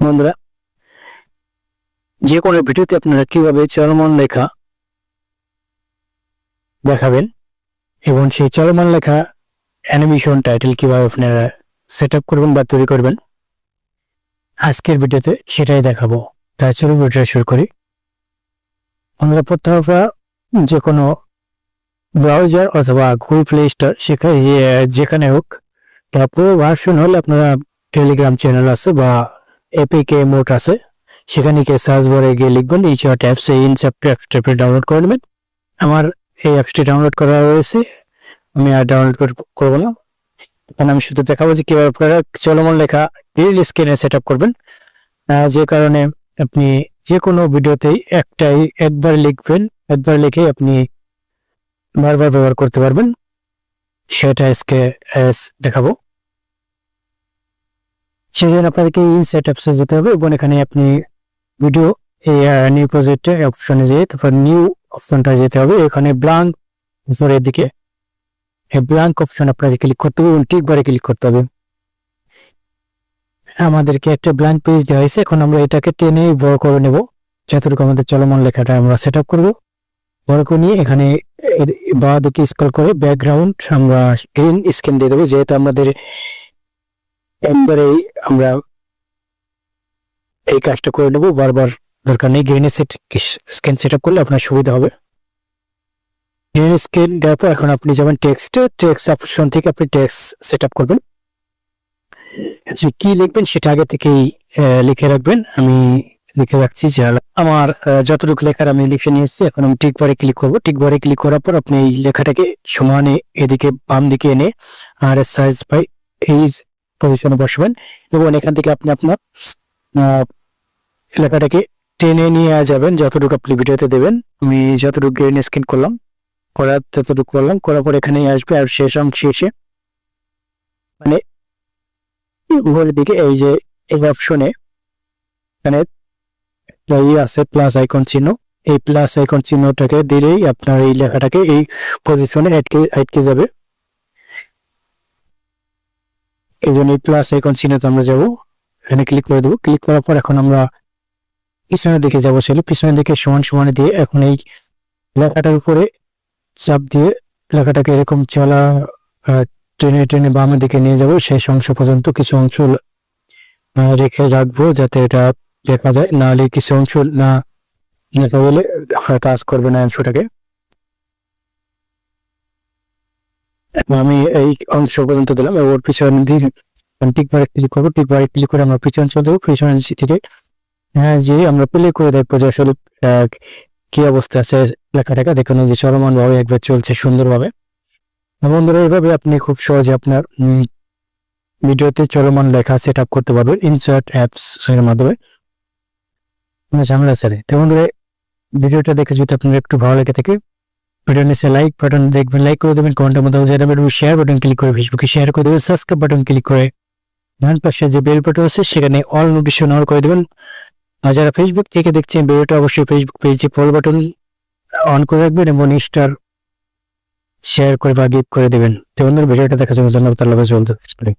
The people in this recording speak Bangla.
বন্ধুরা, যে কোনো ভিডিওতে আপনারা কিভাবে চলমান লেখা দেখাবেন এবং সেই চলমান লেখা অ্যানিমেশন টাইটেল কিভাবে আপনারা সেট আপ করবেন বা তৈরি করবেন, আজকের ভিডিওতে সেটাই দেখাবো। তাই চলুন ভিডিওটা শুরু করি। বন্ধুরা, প্রথমে যে কোনো ব্রাউজার অথবা গুগল প্লে স্টোর যেখানে হোক, তার পুরো ভার্সন হলে আপনারা টেলিগ্রাম চ্যানেল আছে বা এপিকে মোড আছে, সেখানে গিয়ে সার্চ বারে গিয়ে লিখবেন ইনশর্ট অ্যাপস। এই ইনশর্ট অ্যাপসটি ডাউনলোড করে নেবেন। আমার এই অ্যাপসটি ডাউনলোড করা রয়েছে, আমি আর ডাউনলোড করবো না। এখানে আমি শুধু দেখাবো যে কীভাবে আপনারা চলমান লেখা গ্রিন স্ক্রিনে সেট আপ করবেন। যে কারণে আপনি যে কোনো ভিডিওতেই একবার লিখবেন, একবার লিখে আপনি বারবার ব্যবহার করতে পারবেন। সেটা আজকে দেখাবো। সেই জন্য আপনাদেরকে ইনসার্ট অ্যাপসে যেতে হবে এবং এখানে আপনি ভিডিও নিউ প্রজেক্টে অপশনে যেয়ে তারপর নিউ অপশনটা যেতে হবে। এখানে ব্ল্যাঙ্ক দিকে ব্ল্যাঙ্ক অপশন আপনাকে ক্লিক করতে হবে এবং টিকবারে ক্লিক করতে হবে। আমাদেরকে একটা ব্ল্যাঙ্ক পেজ দেওয়া হয়েছে। এখন আমরা এটাকে টেনে বড় করে নেব, যতটুকু আমাদের চলমান লেখাটা আমরা সেট আপ করবো। বড় করে নিয়ে এখানে বাঁ দিকে স্ক্রল করে ব্যাকগ্রাউন্ড আমরা গ্রিন স্ক্রিন দিয়ে দেবো, যেহেতু আমাদের একবারেই আমরা এই কাজটা করে নেবো, বারবার দরকার নেই। গ্রিন স্ক্রিন সেট আপ করলে আপনার সুবিধা হবে। গ্রিন স্ক্রিন দেওয়ার পর এখন আপনি যাবেন টেক্সট অপশন থেকে আপনি টেক্সট সেট আপ করবেন। কি লিখবেন সেটা আগে থেকেই লিখে রাখবেন। আমি লিখে রাখছি যে আমার যতটুকু লেখার আমি লিখে নিয়ে এসেছি। এখন আমি টিকবারে ক্লিক করবো। টিকবারে ক্লিক করার পর আপনি এই লেখাটাকে সমানে এদিকে বাম দিকে এনে আর সাইজ বাই এই পজিশনে বসবেন এবং এখান থেকে আপনি আপনার লেখাটাকে টেনে নিয়ে যাবেন যতটুকু আপনি ভিডিওতে দেবেন। আমি যতটুকু গ্রিন স্ক্রিন করলাম, ততটুকু করলাম। করার পর এখানে আসবে আর শেষ অংশে এসে মানে উপরের দিকে এই যে এই অপশনে এখানে আছে প্লাস আইকন চিহ্ন, এই প্লাস আইকন চিহ্নটাকে দিলেই আপনার এই লেখাটাকে এই পজিশনে আটকে যাবে। এই জন্য এই প্লাস আইকন চিহ্নতে আমরা যাবো, এখানে ক্লিক করে দেবো। ক্লিক করার পর এখন আমরা পিছনের দিকে যাবো। পিছনের দিকে সমান দিয়ে এখন এই লেখাটার উপরে চাপ দিয়ে লেখাটাকে এরকম টেনে বামের দিকে নিয়ে যাবো। শেষ অংশ পর্যন্ত কিছু অংশ রেখে রাখবো যাতে এটা দেখা যায়, নাহলে কিছু অংশ না দেখা বলে কাজ করবে না অংশটাকে। আমি এই অংশ পর্যন্ত দিলাম। ওর পিছনে দিয়ে টিকবারে ক্লিক করবো। টিকবারে ক্লিক করে আমরা পিছনে চলে যাবো। পিছনে থেকে যে আমরা প্লে করে দেখবো যে আসলে কি অবস্থা আছে লেখাটাকে। দেখুন যে চলমান ভাবে একবার চলছে সুন্দরভাবে। বন্ধুরা, এইভাবে আপনি খুব সহজে আপনার ভিডিওতে চলমান লেখা সেট আপ করতে পারবেন ইনসার্ট অ্যাপস এর মাধ্যমে। ঝামেলা ছাড়ে। তো বন্ধুরা, ভিডিওটা দেখে যদি আপনার একটু ভালো লেগে থাকে, ভিডিও নিচে লাইক বাটন দেখবেন, লাইক করে দেবেন, কমেন্টের মধ্যে জানাবেন, শেয়ার বাটন ক্লিক করে ফেসবুকে শেয়ার করে দেবেন, সাবস্ক্রাইব বাটন ক্লিক করে ডান পাশে যে বেল বাটন আছে সেখানে অল নোটিফিকেশন অন করে দেবেন। আর যারা ফেসবুক থেকে দেখছেন ভিডিওটা, অবশ্যই ফেসবুক পেজে ফলো বাটন অন করে রাখবেন এবং স্টার শেয়ার করে বা গিফট করে দেবেন। তো বন্ধুরা, ভিডিওটা দেখার জন্য ধন্যবাদ। আল্লাহ হাফেজ।